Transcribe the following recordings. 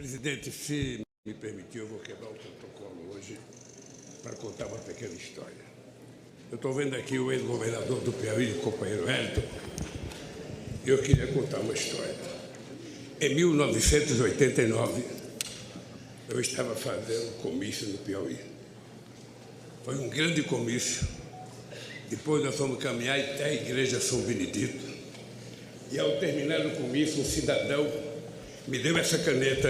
Presidente, se me permitir, eu vou quebrar o protocolo hoje para contar uma pequena história. Eu estou vendo aqui o ex-governador do Piauí, o companheiro Wellington, e eu queria contar uma história. Em 1989, eu estava fazendo um comício no Piauí. Foi um grande comício. Depois nós fomos caminhar até a igreja São Benedito. E ao terminar o comício, um cidadão me deu essa caneta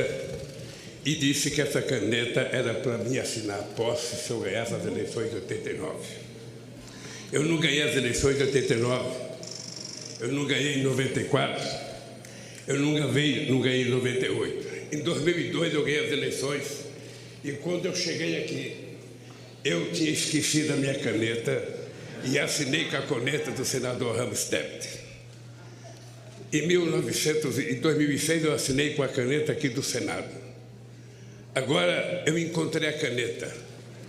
e disse que essa caneta era para mim assinar a posse se eu ganhasse as eleições de 89. Eu não ganhei as eleições de 89, eu não ganhei em 94, eu não ganhei em 98. Em 2002 eu ganhei as eleições e quando eu cheguei aqui, eu tinha esquecido a minha caneta e assinei com a caneta do senador Ramos Debit. Em 2006 eu assinei com a caneta aqui do Senado. Agora eu encontrei a caneta.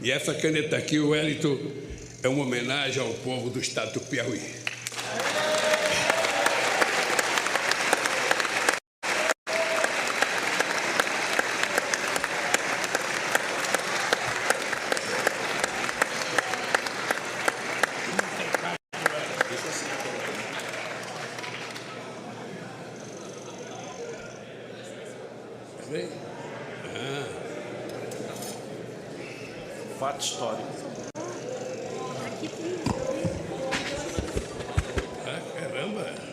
E essa caneta aqui, o Wellington, é uma homenagem ao povo do estado do Piauí. Fato histórico. Ah, caramba!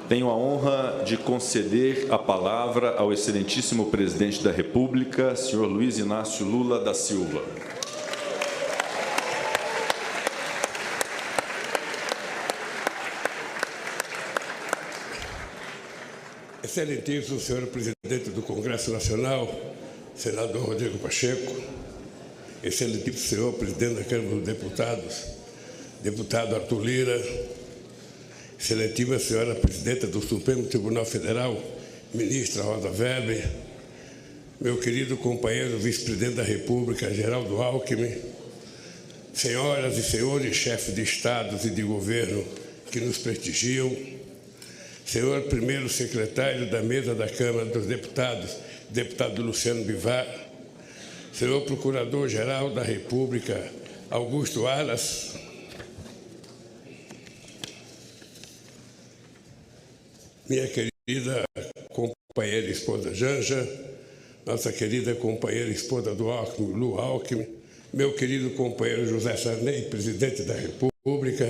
Tenho a honra de conceder a palavra ao excelentíssimo presidente da República, senhor Luiz Inácio Lula da Silva. Excelentíssimo senhor presidente do Congresso Nacional, senador Rodrigo Pacheco, excelentíssimo senhor presidente da Câmara dos Deputados, deputado Arthur Lira, excelentíssima senhora presidenta do Supremo Tribunal Federal, ministra Rosa Weber, meu querido companheiro vice-presidente da República, Geraldo Alckmin, senhoras e senhores chefes de estados e de governo que nos prestigiam, senhor primeiro secretário da mesa da Câmara dos Deputados, deputado Luciano Bivar, senhor procurador-geral da República, Augusto Aras, minha querida companheira e esposa Janja, nossa querida companheira e esposa do Alckmin, Lu Alckmin, meu querido companheiro José Sarney, presidente da República,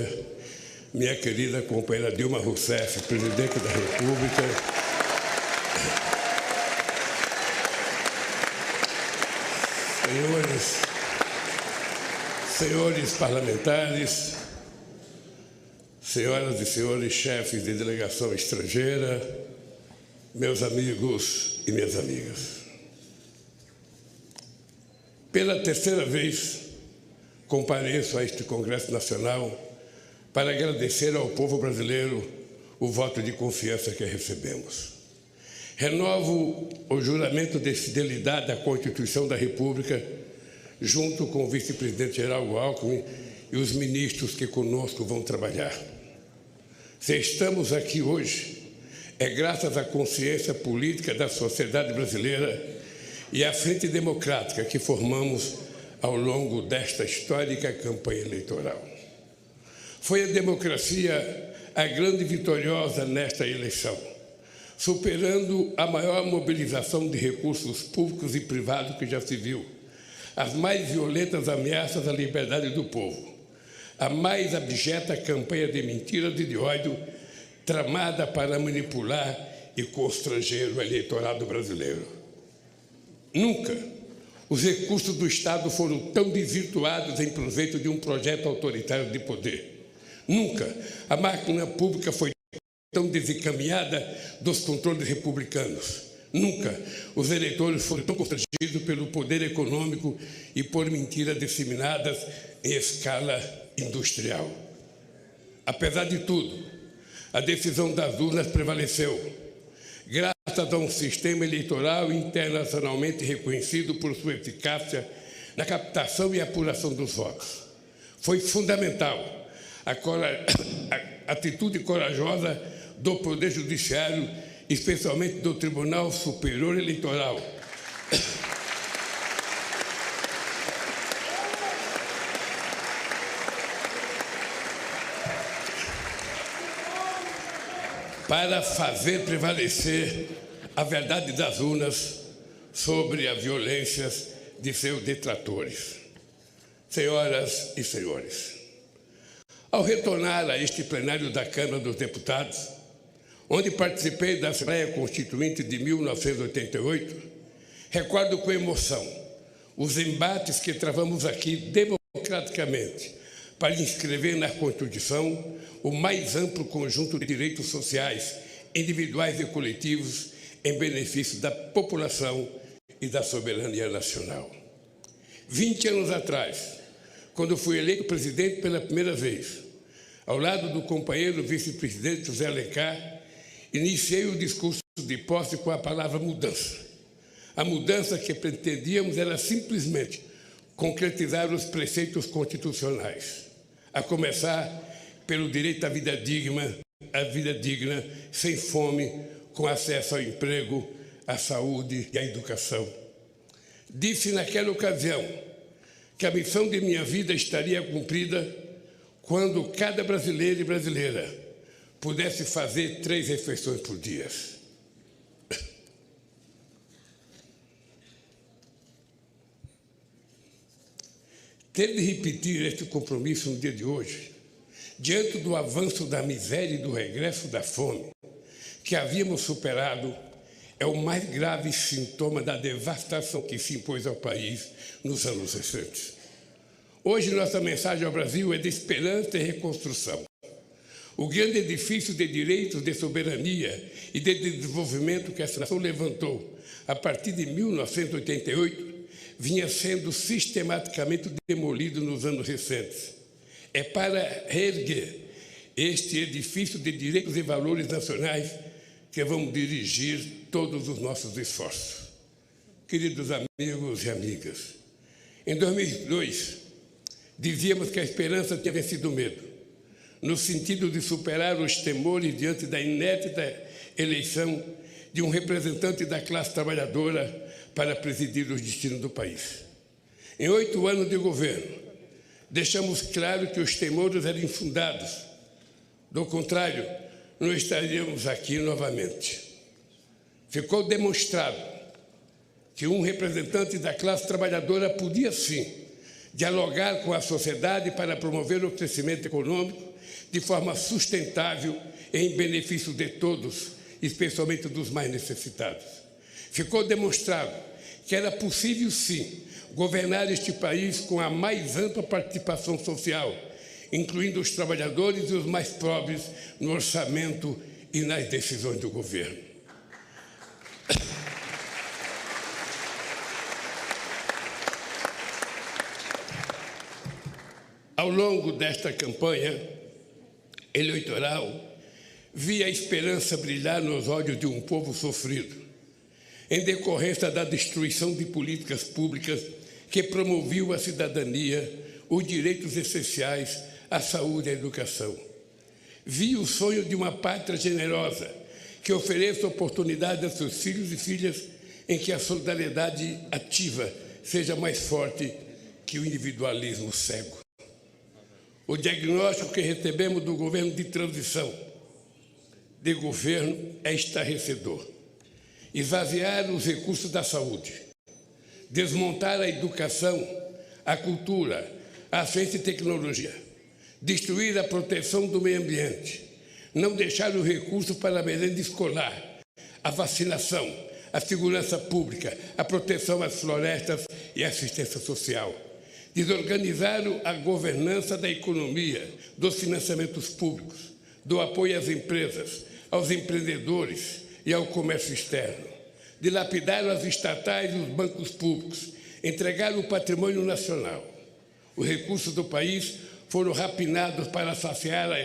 minha querida companheira Dilma Rousseff, presidente da República, senhores parlamentares, senhoras e senhores chefes de delegação estrangeira, meus amigos e minhas amigas. Pela terceira vez, compareço a este Congresso Nacional para agradecer ao povo brasileiro o voto de confiança que recebemos. Renovo o juramento de fidelidade à Constituição da República, junto com o vice-presidente Geraldo Alckmin e os ministros que conosco vão trabalhar. Se estamos aqui hoje, é graças à consciência política da sociedade brasileira e à frente democrática que formamos ao longo desta histórica campanha eleitoral. Foi a democracia a grande vitoriosa nesta eleição, superando a maior mobilização de recursos públicos e privados que já se viu, as mais violentas ameaças à liberdade do povo, a mais abjeta campanha de mentiras e de ódio tramada para manipular e constranger o eleitorado brasileiro. Nunca os recursos do Estado foram tão desvirtuados em proveito de um projeto autoritário de poder. Nunca a máquina pública foi tão desencaminhada dos controles republicanos. Nunca os eleitores foram tão constrangidos pelo poder econômico e por mentiras disseminadas em escala industrial. Apesar de tudo, a decisão das urnas prevaleceu, graças a um sistema eleitoral internacionalmente reconhecido por sua eficácia na captação e apuração dos votos. Foi fundamental a atitude corajosa do Poder Judiciário, especialmente do Tribunal Superior Eleitoral, para fazer prevalecer a verdade das urnas sobre as violências de seus detratores. Senhoras e senhores, ao retornar a este plenário da Câmara dos Deputados, onde participei da Assembleia Constituinte de 1988, recordo com emoção os embates que travamos aqui democraticamente para inscrever na Constituição o mais amplo conjunto de direitos sociais, individuais e coletivos, em benefício da população e da soberania nacional. 20 anos atrás, quando fui eleito presidente pela primeira vez, ao lado do companheiro vice-presidente José Alencar, iniciei o discurso de posse com a palavra mudança. A mudança que pretendíamos era simplesmente concretizar os preceitos constitucionais, a começar pelo direito à vida digna, sem fome, com acesso ao emprego, à saúde e à educação. Disse naquela ocasião que a missão de minha vida estaria cumprida quando cada brasileiro e brasileira pudesse fazer 3 refeições por dia. Ter de repetir este compromisso no dia de hoje, diante do avanço da miséria e do regresso da fome, que havíamos superado é o mais grave sintoma da devastação que se impôs ao país nos anos recentes. Hoje, nossa mensagem ao Brasil é de esperança e reconstrução. O grande edifício de direitos, de soberania e de desenvolvimento que essa nação levantou a partir de 1988 vinha sendo sistematicamente demolido nos anos recentes. É para reerguer este edifício de direitos e valores nacionais que vamos dirigir todos os nossos esforços. Queridos amigos e amigas, em 2002, dizíamos que a esperança tinha vencido o medo, no sentido de superar os temores diante da inédita eleição de um representante da classe trabalhadora para presidir os destinos do país. Em 8 anos de governo, deixamos claro que os temores eram infundados. Do contrário, não estaríamos aqui novamente. Ficou demonstrado que um representante da classe trabalhadora podia, sim, dialogar com a sociedade para promover o crescimento econômico de forma sustentável em benefício de todos, especialmente dos mais necessitados. Ficou demonstrado que era possível, sim, governar este país com a mais ampla participação social, incluindo os trabalhadores e os mais pobres no orçamento e nas decisões do governo. Ao longo desta campanha eleitoral, vi a esperança brilhar nos olhos de um povo sofrido, em decorrência da destruição de políticas públicas que promoviam a cidadania, os direitos essenciais, a saúde e a educação. Vi o sonho de uma pátria generosa que ofereça oportunidade a seus filhos e filhas em que a solidariedade ativa seja mais forte que o individualismo cego. O diagnóstico que recebemos do governo de transição de governo é estarrecedor. Esvaziar os recursos da saúde, desmontar a educação, a cultura, a ciência e tecnologia, destruir a proteção do meio ambiente, não deixar os recursos para a merenda escolar, a vacinação, a segurança pública, a proteção às florestas e a assistência social. Desorganizar a governança da economia, dos financiamentos públicos, do apoio às empresas, aos empreendedores e ao comércio externo. Dilapidar as estatais e os bancos públicos, entregar o patrimônio nacional. Os recursos do país foram rapinados para saciar a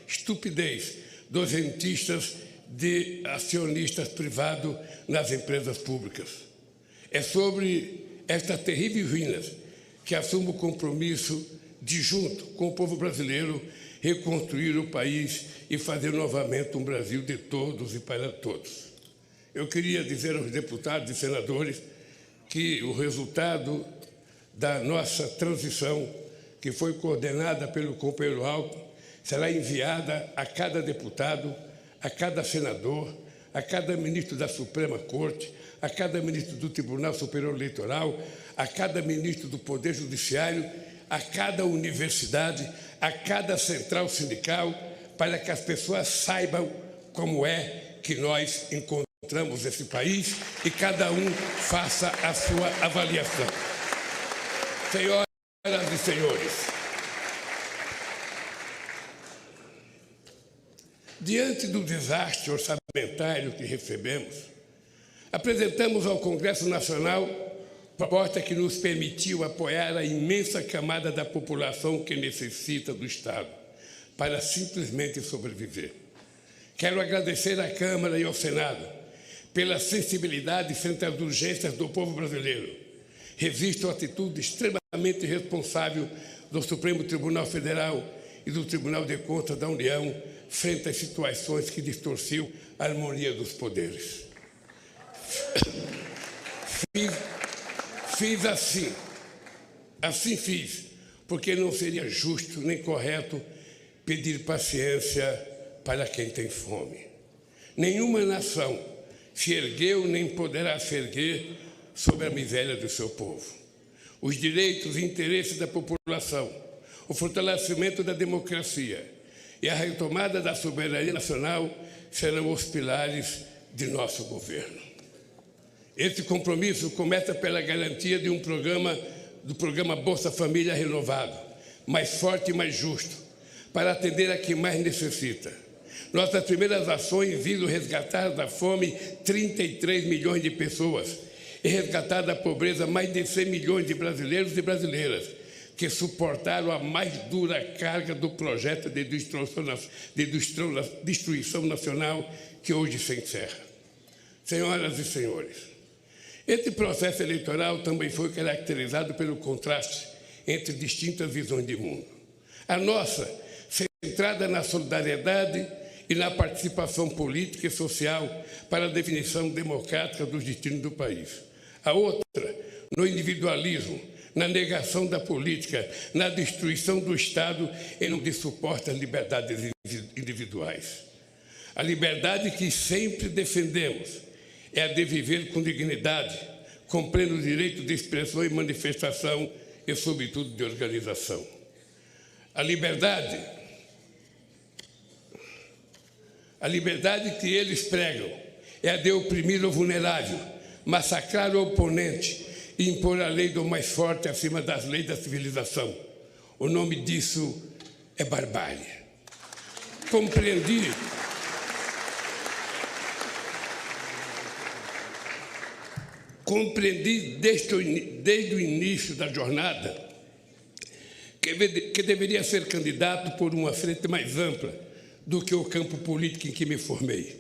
estupidez dos rentistas de acionistas privados nas empresas públicas. É sobre estas terríveis ruínas que assumo o compromisso de, junto com o povo brasileiro, reconstruir o país e fazer novamente um Brasil de todos e para todos. Eu queria dizer aos deputados e senadores que o resultado da nossa transição, que foi coordenada pelo companheiro Alckmin, será enviada a cada deputado, a cada senador, a cada ministro da Suprema Corte, a cada ministro do Tribunal Superior Eleitoral, a cada ministro do Poder Judiciário, a cada universidade, a cada central sindical, para que as pessoas saibam como é que nós encontramos esse país e cada um faça a sua avaliação. Senhoras e senhores, diante do desastre orçamentário que recebemos, apresentamos ao Congresso Nacional proposta que nos permitiu apoiar a imensa camada da população que necessita do Estado para simplesmente sobreviver. Quero agradecer à Câmara e ao Senado pela sensibilidade frente às urgências do povo brasileiro. Registro a atitude extremamente responsável do Supremo Tribunal Federal e do Tribunal de Contas da União frente às situações que distorciam a harmonia dos poderes. Fiz assim fiz, porque não seria justo nem correto pedir paciência para quem tem fome. Nenhuma nação se ergueu nem poderá se erguer sobre a miséria do seu povo. Os direitos e interesses da população, o fortalecimento da democracia e a retomada da soberania nacional serão os pilares de nosso governo. Esse compromisso começa pela garantia de do programa Bolsa Família renovado, mais forte e mais justo, para atender a quem mais necessita. Nossas primeiras ações visam resgatar da fome 33 milhões de pessoas e resgatar da pobreza mais de 100 milhões de brasileiros e brasileiras que suportaram a mais dura carga do projeto de destruição nacional que hoje se encerra. Senhoras e senhores, esse processo eleitoral também foi caracterizado pelo contraste entre distintas visões de mundo. A nossa, centrada na solidariedade e na participação política e social para a definição democrática dos destinos do país. A outra, no individualismo, na negação da política, na destruição do Estado e no de suporte às liberdades individuais. A liberdade que sempre defendemos é a de viver com dignidade, com pleno direito de expressão e manifestação e, sobretudo, de organização. A liberdade que eles pregam é a de oprimir o vulnerável, massacrar o oponente e impor a lei do mais forte acima das leis da civilização. O nome disso é barbárie. Compreendi desde o início da jornada que deveria ser candidato por uma frente mais ampla do que o campo político em que me formei,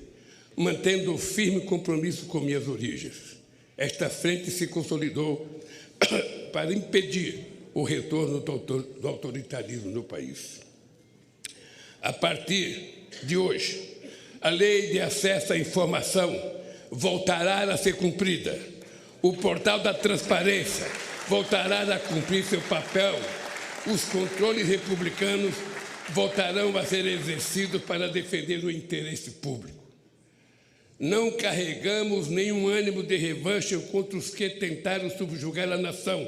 mantendo o firme compromisso com minhas origens. Esta frente se consolidou para impedir o retorno do autoritarismo no país. A partir de hoje, a lei de acesso à informação voltará a ser cumprida. O portal da transparência voltará a cumprir seu papel. Os controles republicanos voltarão a ser exercidos para defender o interesse público. Não carregamos nenhum ânimo de revanche contra os que tentaram subjugar a nação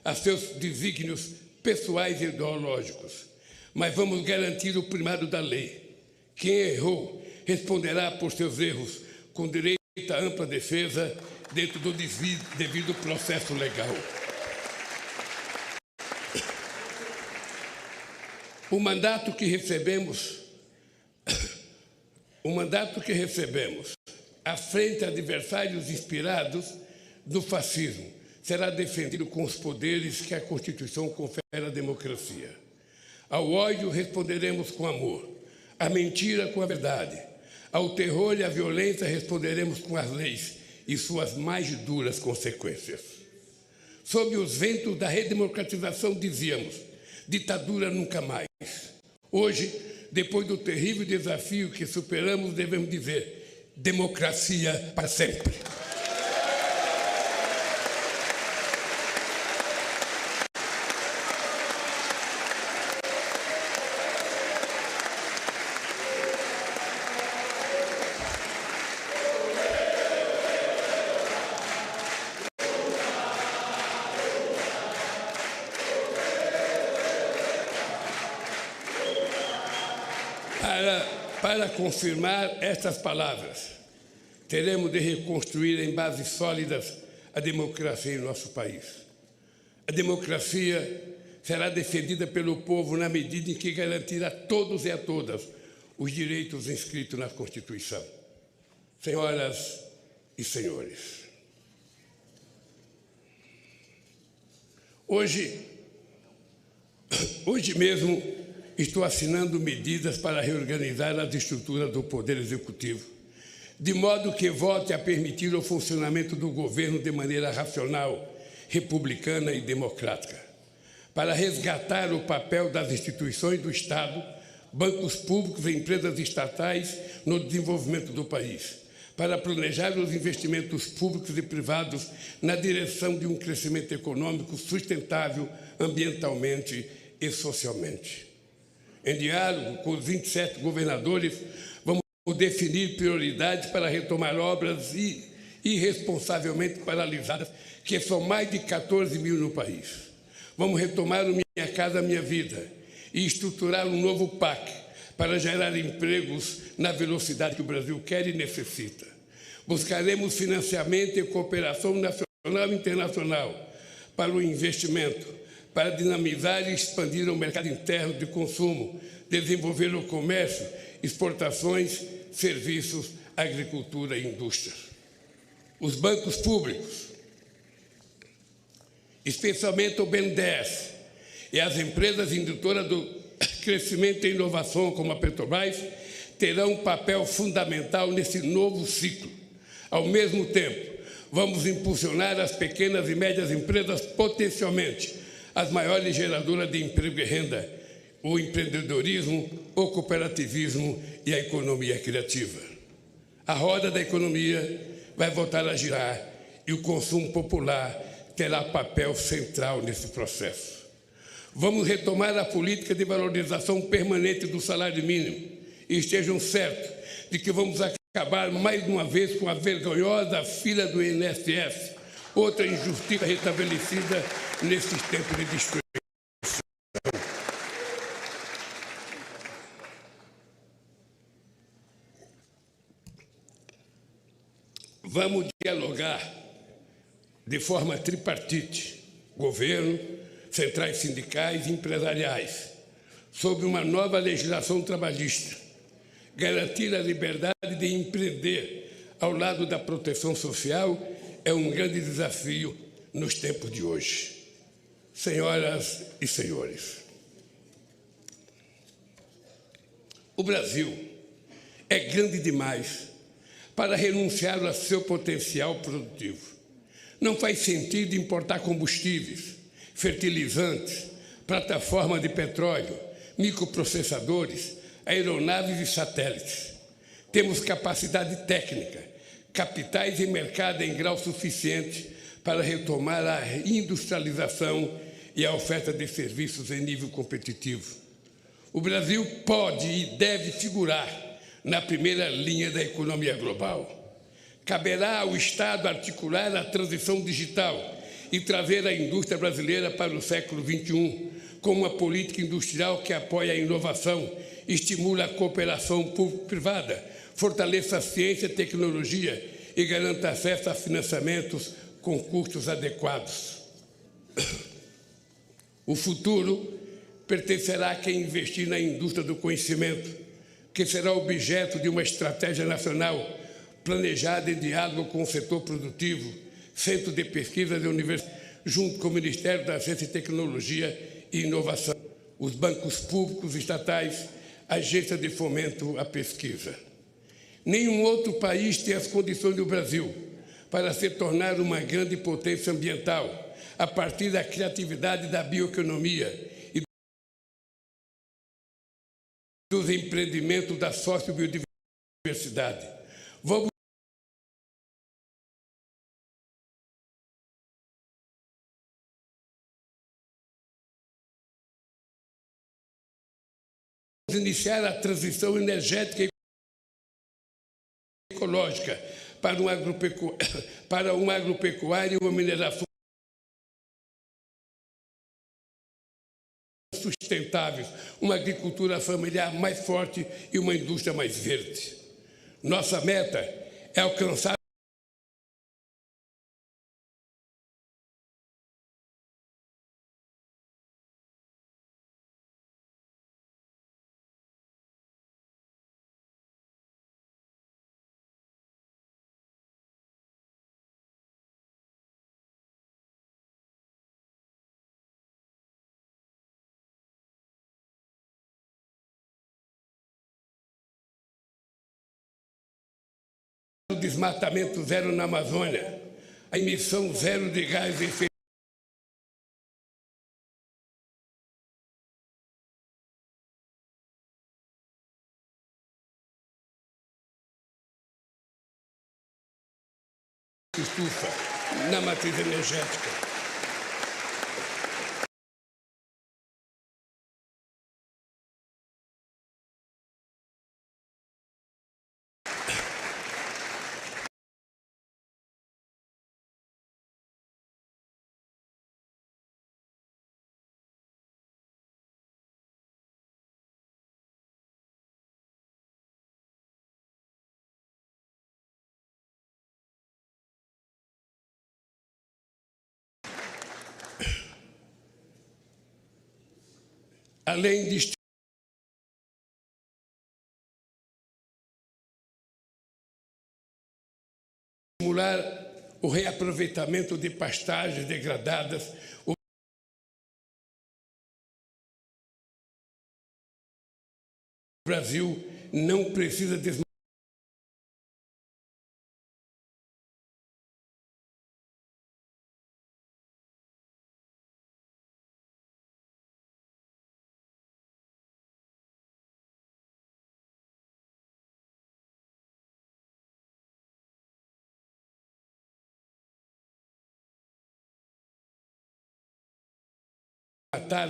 a seus desígnios pessoais e ideológicos, mas vamos garantir o primado da lei. Quem errou responderá por seus erros com direito à ampla defesa dentro do devido processo legal. O mandato que recebemos à frente a adversários inspirados no fascismo será defendido com os poderes que a Constituição confere à democracia. Ao ódio responderemos com amor, à mentira com a verdade, ao terror e à violência responderemos com as leis e suas mais duras consequências. Sob os ventos da redemocratização dizíamos: ditadura nunca mais. Hoje, depois do terrível desafio que superamos, devemos dizer: democracia para sempre. Para confirmar estas palavras, teremos de reconstruir em bases sólidas a democracia em nosso país. A democracia será defendida pelo povo na medida em que garantir a todos e a todas os direitos inscritos na Constituição. Senhoras e senhores, hoje mesmo estou assinando medidas para reorganizar as estruturas do Poder Executivo, de modo que volte a permitir o funcionamento do governo de maneira racional, republicana e democrática, para resgatar o papel das instituições do Estado, bancos públicos e empresas estatais no desenvolvimento do país, para planejar os investimentos públicos e privados na direção de um crescimento econômico sustentável ambientalmente e socialmente. Em diálogo com os 27 governadores, vamos definir prioridades para retomar obras irresponsavelmente paralisadas, que são mais de 14 mil no país. Vamos retomar o Minha Casa Minha Vida e estruturar um novo PAC para gerar empregos na velocidade que o Brasil quer e necessita. Buscaremos financiamento e cooperação nacional e internacional para o investimento, para dinamizar e expandir o mercado interno de consumo, desenvolver o comércio, exportações, serviços, agricultura e indústria. Os bancos públicos, especialmente o BNDES, e as empresas indutoras do crescimento e inovação, como a Petrobras, terão um papel fundamental nesse novo ciclo. Ao mesmo tempo, vamos impulsionar as pequenas e médias empresas potencialmente as maiores geradoras de emprego e renda, o empreendedorismo, o cooperativismo e a economia criativa. A roda da economia vai voltar a girar e o consumo popular terá papel central nesse processo. Vamos retomar a política de valorização permanente do salário mínimo e estejam certos de que vamos acabar mais uma vez com a vergonhosa fila do INSS, outra injustiça restabelecida nesses tempos de destruição. Vamos dialogar de forma tripartite, governo, centrais sindicais e empresariais, sobre uma nova legislação trabalhista, garantir a liberdade de empreender ao lado da proteção social é um grande desafio nos tempos de hoje. Senhoras e senhores, o Brasil é grande demais para renunciar ao seu potencial produtivo. Não faz sentido importar combustíveis, fertilizantes, plataformas de petróleo, microprocessadores, aeronaves e satélites. Temos capacidade técnica, capitais e mercado em grau suficiente para retomar a industrialização e a oferta de serviços em nível competitivo. O Brasil pode e deve figurar na primeira linha da economia global. Caberá ao Estado articular a transição digital e trazer a indústria brasileira para o século XXI, com uma política industrial que apoia a inovação, estimula a cooperação público-privada, fortaleça a ciência e tecnologia e garanta acesso a financiamentos com custos adequados. O futuro pertencerá a quem investir na indústria do conhecimento, que será objeto de uma estratégia nacional planejada em diálogo com o setor produtivo, centro de pesquisa da universidade, junto com o Ministério da Ciência e Tecnologia e Inovação, os bancos públicos estatais, agências de fomento à pesquisa. Nenhum outro país tem as condições do Brasil para se tornar uma grande potência ambiental a partir da criatividade da bioeconomia e dos empreendimentos da sociobiodiversidade. Vamos iniciar a transição energética e ecológica para uma agropecuária e uma mineração sustentáveis, uma agricultura familiar mais forte e uma indústria mais verde. Nossa meta é alcançar o desmatamento zero na Amazônia, a emissão zero de gás de efeito estufa na matriz energética. além de estimular o reaproveitamento de pastagens degradadas, o Brasil não precisa desmatar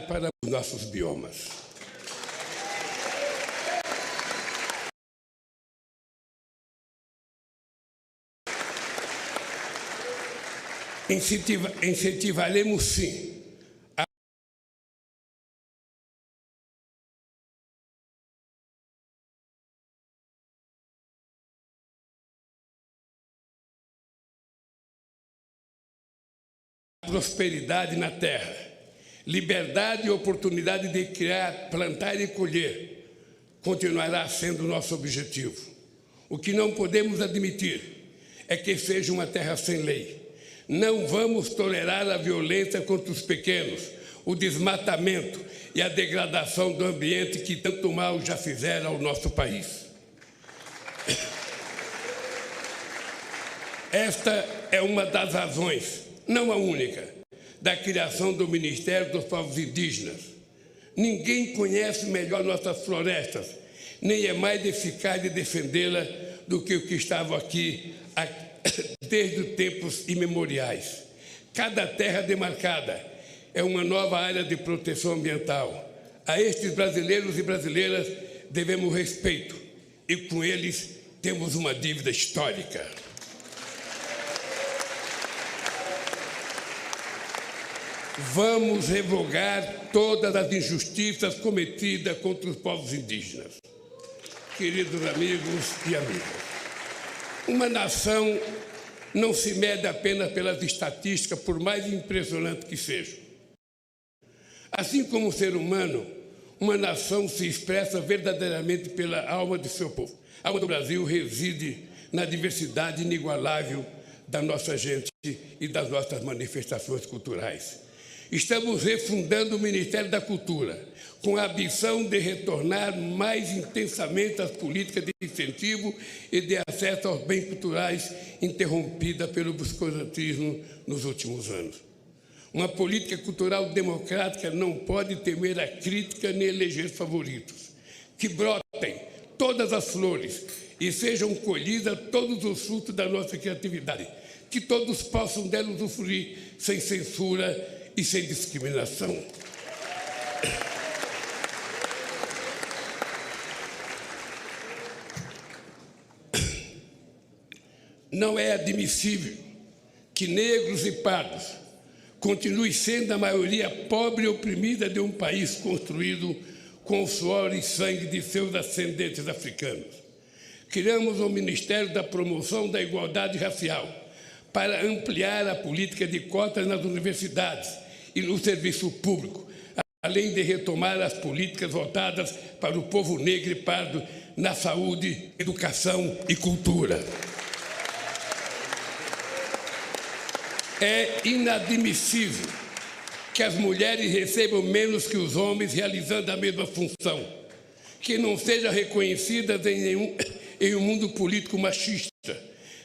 para os nossos biomas. Incentivaremos, sim, a prosperidade na terra, liberdade e oportunidade de criar, plantar e colher continuará sendo nosso objetivo. O que não podemos admitir é que seja uma terra sem lei. Não vamos tolerar a violência contra os pequenos, o desmatamento e a degradação do ambiente que tanto mal já fizeram ao nosso país. Esta é uma das razões, não a única, da criação do Ministério dos Povos Indígenas. Ninguém conhece melhor nossas florestas, nem é mais eficaz de defendê-la do que o que estava aqui desde tempos imemoriais. Cada terra demarcada é uma nova área de proteção ambiental. A estes brasileiros e brasileiras devemos respeito e com eles temos uma dívida histórica. Vamos revogar todas as injustiças cometidas contra os povos indígenas. Queridos amigos e amigas, uma nação não se mede apenas pelas estatísticas, por mais impressionante que sejam. Assim como o ser humano, uma nação se expressa verdadeiramente pela alma de seu povo. A alma do Brasil reside na diversidade inigualável da nossa gente e das nossas manifestações culturais. Estamos refundando o Ministério da Cultura, com a ambição de retornar mais intensamente às políticas de incentivo e de acesso aos bens culturais interrompida pelo obscurantismo nos últimos anos. Uma política cultural democrática não pode temer a crítica nem eleger favoritos. Que brotem todas as flores e sejam colhidas todos os frutos da nossa criatividade. Que todos possam dela usufruir sem censura e sem discriminação. Não é admissível que negros e pardos continuem sendo a maioria pobre e oprimida de um país construído com o suor e sangue de seus ascendentes africanos. Criamos o Ministério da Promoção da Igualdade Racial para ampliar a política de cotas nas universidades e no serviço público, além de retomar as políticas voltadas para o povo negro e pardo na saúde, educação e cultura. É inadmissível que as mulheres recebam menos que os homens realizando a mesma função, que não sejam reconhecidas em um mundo político machista,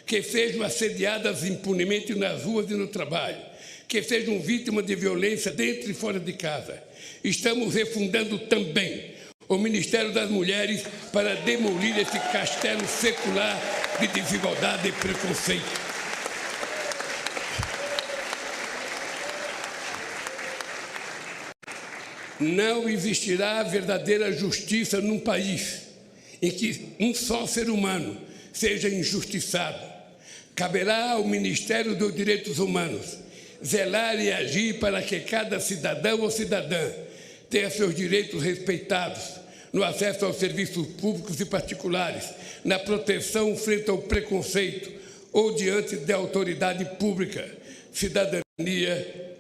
que sejam assediadas impunemente nas ruas e no trabalho, que sejam vítimas de violência dentro e fora de casa. Estamos refundando também o Ministério das Mulheres para demolir esse castelo secular de desigualdade e preconceito. Não existirá verdadeira justiça num país em que um só ser humano seja injustiçado. Caberá ao Ministério dos Direitos Humanos zelar e agir para que cada cidadão ou cidadã tenha seus direitos respeitados no acesso aos serviços públicos e particulares, na proteção frente ao preconceito ou diante da autoridade pública. Cidadania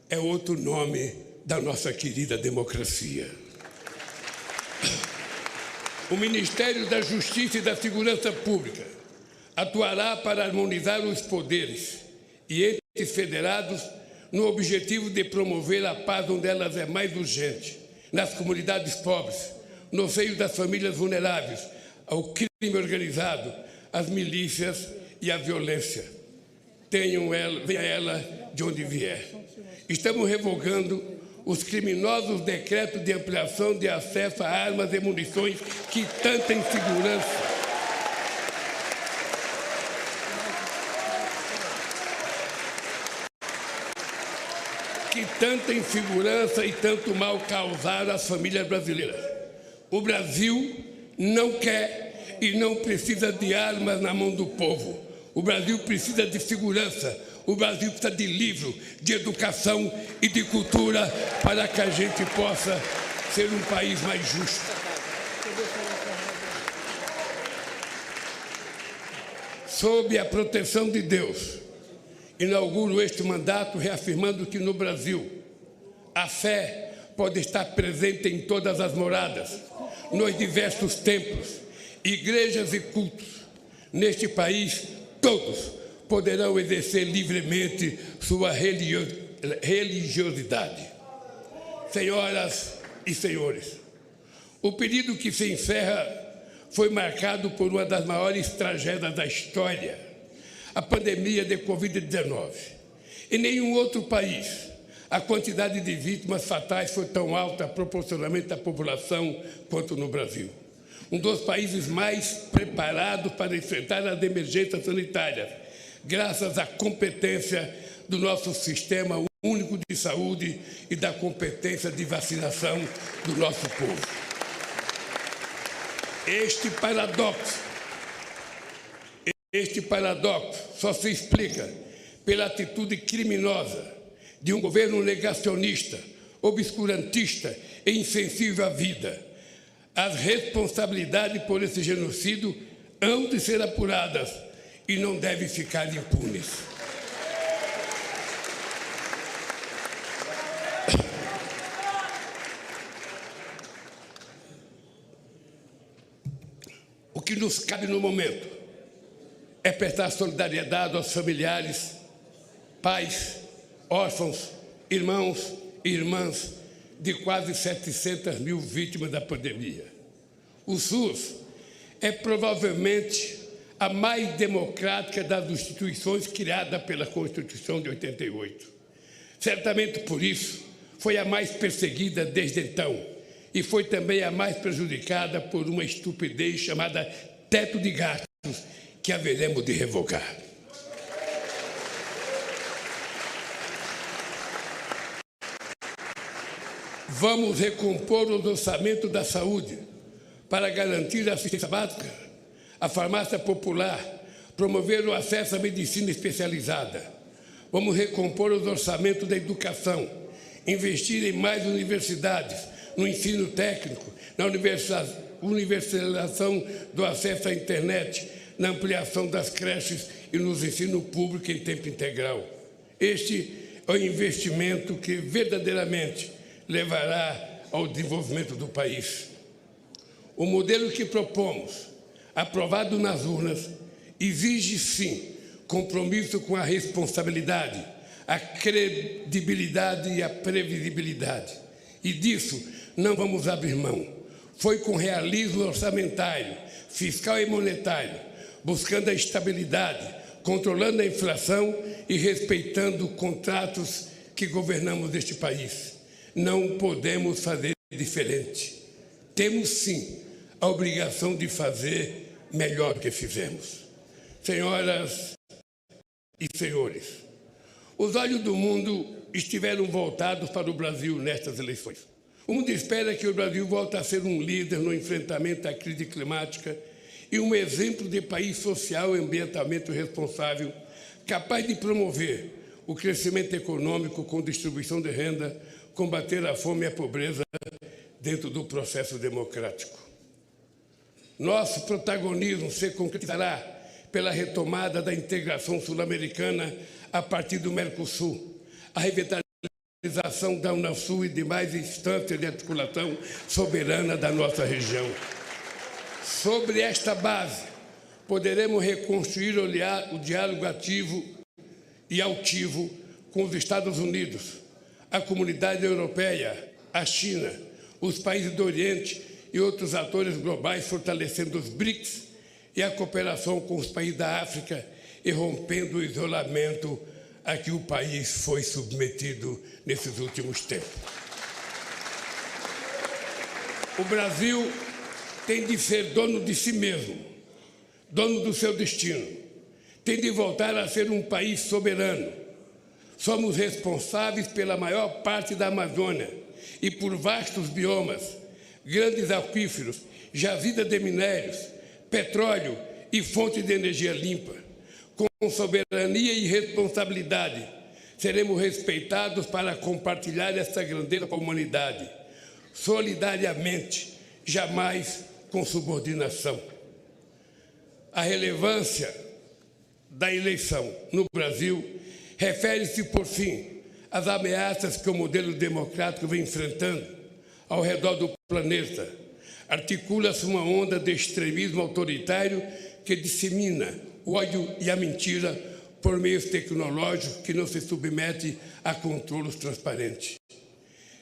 é outro nome da nossa querida democracia. O Ministério da Justiça e da Segurança Pública atuará para harmonizar os poderes e entes federados no objetivo de promover a paz onde elas é mais urgente, nas comunidades pobres, no seio das famílias vulneráveis, ao crime organizado, às milícias e à violência. Venha ela de onde vier. Estamos revogando os criminosos decretos de ampliação de acesso a armas e munições que tanta insegurança e tanto mal causaram às famílias brasileiras. O Brasil não quer e não precisa de armas na mão do povo. O Brasil precisa de segurança. O Brasil precisa de livro, de educação e de cultura para que a gente possa ser um país mais justo. Sob a proteção de Deus, inauguro este mandato reafirmando que no Brasil a fé pode estar presente em todas as moradas, nos diversos templos, igrejas e cultos. Neste país, todos poderão exercer livremente sua religiosidade. Senhoras e senhores, o período que se encerra foi marcado por uma das maiores tragédias da história, a pandemia de Covid-19. Em nenhum outro país a quantidade de vítimas fatais foi tão alta proporcionalmente à população quanto no Brasil. Um dos países mais preparados para enfrentar as emergências sanitárias, graças à competência do nosso Sistema Único de Saúde e da competência de vacinação do nosso povo. Este paradoxo só se explica pela atitude criminosa de um governo negacionista, obscurantista e insensível à vida. As responsabilidades por esse genocídio hão de ser apuradas e não devem ficar impunes. O que nos cabe no momento é prestar solidariedade aos familiares, pais, órfãos, irmãos e irmãs de quase 700 mil vítimas da pandemia. O SUS é provavelmente a mais democrática das instituições criada pela Constituição de 88. Certamente por isso foi a mais perseguida desde então e foi também a mais prejudicada por uma estupidez chamada teto de gastos que haveremos de revogar. Vamos recompor os orçamentos da saúde para garantir a assistência básica, a farmácia popular, promover o acesso à medicina especializada. Vamos recompor os orçamentos da educação, investir em mais universidades, no ensino técnico, na universalização do acesso à internet, na ampliação das creches e nos ensino público em tempo integral. Este é o investimento que verdadeiramente levará ao desenvolvimento do país. O modelo que propomos, aprovado nas urnas, exige, sim, compromisso com a responsabilidade, a credibilidade e a previsibilidade. E disso não vamos abrir mão. Foi com realismo orçamentário, fiscal e monetário, buscando a estabilidade, controlando a inflação e respeitando contratos que governamos este país. Não podemos fazer diferente. Temos, sim, a obrigação de fazer melhor do que fizemos. Senhoras e senhores, os olhos do mundo estiveram voltados para o Brasil nestas eleições. O mundo espera que o Brasil volte a ser um líder no enfrentamento à crise climática e um exemplo de país social e ambientalmente responsável, capaz de promover o crescimento econômico com distribuição de renda, combater a fome e a pobreza dentro do processo democrático. Nosso protagonismo se concretizará pela retomada da integração sul-americana a partir do Mercosul, a revitalização realização da Unasul e demais instâncias de articulação soberana da nossa região. Sobre esta base, poderemos reconstruir o diálogo ativo e altivo com os Estados Unidos, a comunidade europeia, a China, os países do Oriente e outros atores globais, fortalecendo os BRICS e a cooperação com os países da África e rompendo o isolamento a que o país foi submetido nesses últimos tempos. O Brasil tem de ser dono de si mesmo, dono do seu destino. Tem de voltar a ser um país soberano. Somos responsáveis pela maior parte da Amazônia e por vastos biomas, grandes aquíferos, jazida de minérios, petróleo e fontes de energia limpa. Com soberania e responsabilidade, seremos respeitados para compartilhar essa grandeza com a humanidade, solidariamente, jamais com subordinação. A relevância da eleição no Brasil refere-se, por fim, às ameaças que o modelo democrático vem enfrentando ao redor do planeta. Articula-se uma onda de extremismo autoritário que dissemina o ódio e a mentira por meios tecnológicos que não se submete a controles transparentes.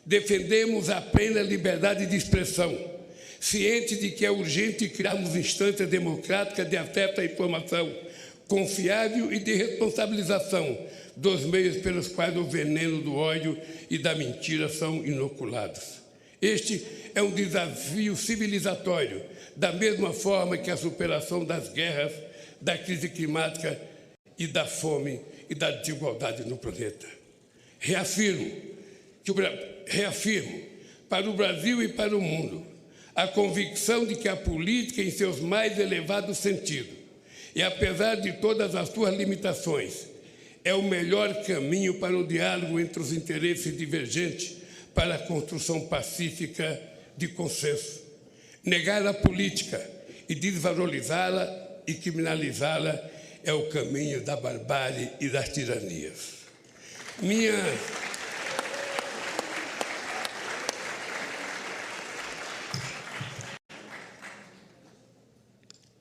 Defendemos a plena liberdade de expressão, cientes de que é urgente criarmos instâncias democráticas de acesso à informação confiável e de responsabilização dos meios pelos quais o veneno do ódio e da mentira são inoculados. Este é um desafio civilizatório, da mesma forma que a superação das guerras, da crise climática e da fome e da desigualdade no planeta. Reafirmo para o Brasil e para o mundo a convicção de que a política, em seus mais elevados sentidos, e apesar de todas as suas limitações, é o melhor caminho para o diálogo entre os interesses divergentes para a construção pacífica de consenso. Negar a política e desvalorizá-la e criminalizá-la é o caminho da barbárie e das tiranias.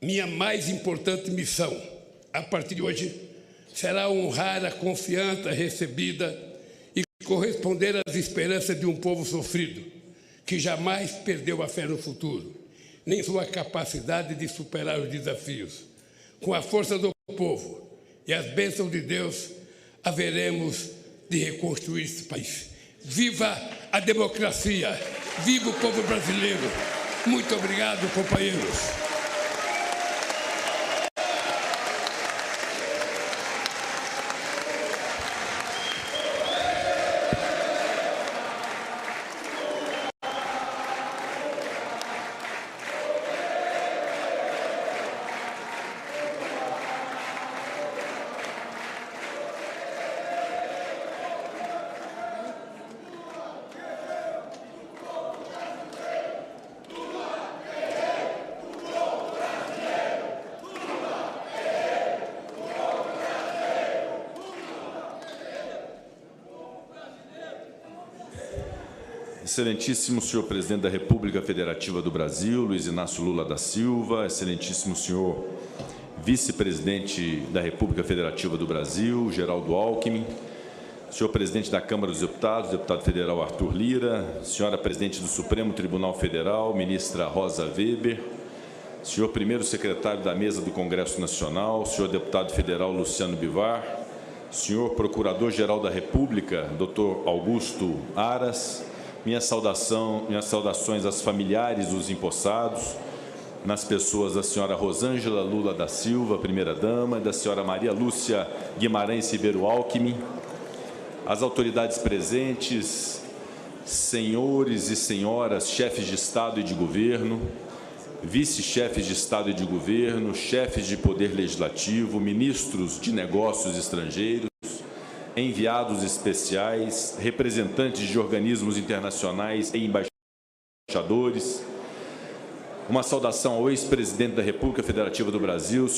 Minha mais importante missão, a partir de hoje, será honrar a confiança recebida e corresponder às esperanças de um povo sofrido, que jamais perdeu a fé no futuro, nem sua capacidade de superar os desafios. Com a força do povo e as bênçãos de Deus, haveremos de reconstruir esse país. Viva a democracia! Viva o povo brasileiro! Muito obrigado, companheiros! Excelentíssimo senhor Presidente da República Federativa do Brasil, Luiz Inácio Lula da Silva, excelentíssimo senhor Vice-Presidente da República Federativa do Brasil, Geraldo Alckmin, senhor Presidente da Câmara dos Deputados, deputado federal Arthur Lira, senhora Presidente do Supremo Tribunal Federal, ministra Rosa Weber, senhor Primeiro Secretário da Mesa do Congresso Nacional, senhor Deputado Federal Luciano Bivar, senhor Procurador-Geral da República, doutor Augusto Aras, minhas saudações aos familiares dos empossados, nas pessoas da senhora Rosângela Lula da Silva, primeira-dama, e da senhora Maria Lúcia Guimarães Ribeiro Alckmin, as autoridades presentes, senhores e senhoras, chefes de Estado e de Governo, vice-chefes de Estado e de Governo, chefes de Poder Legislativo, ministros de Negócios Estrangeiros, enviados especiais, representantes de organismos internacionais e embaixadores. Uma saudação ao ex-presidente da República Federativa do Brasil,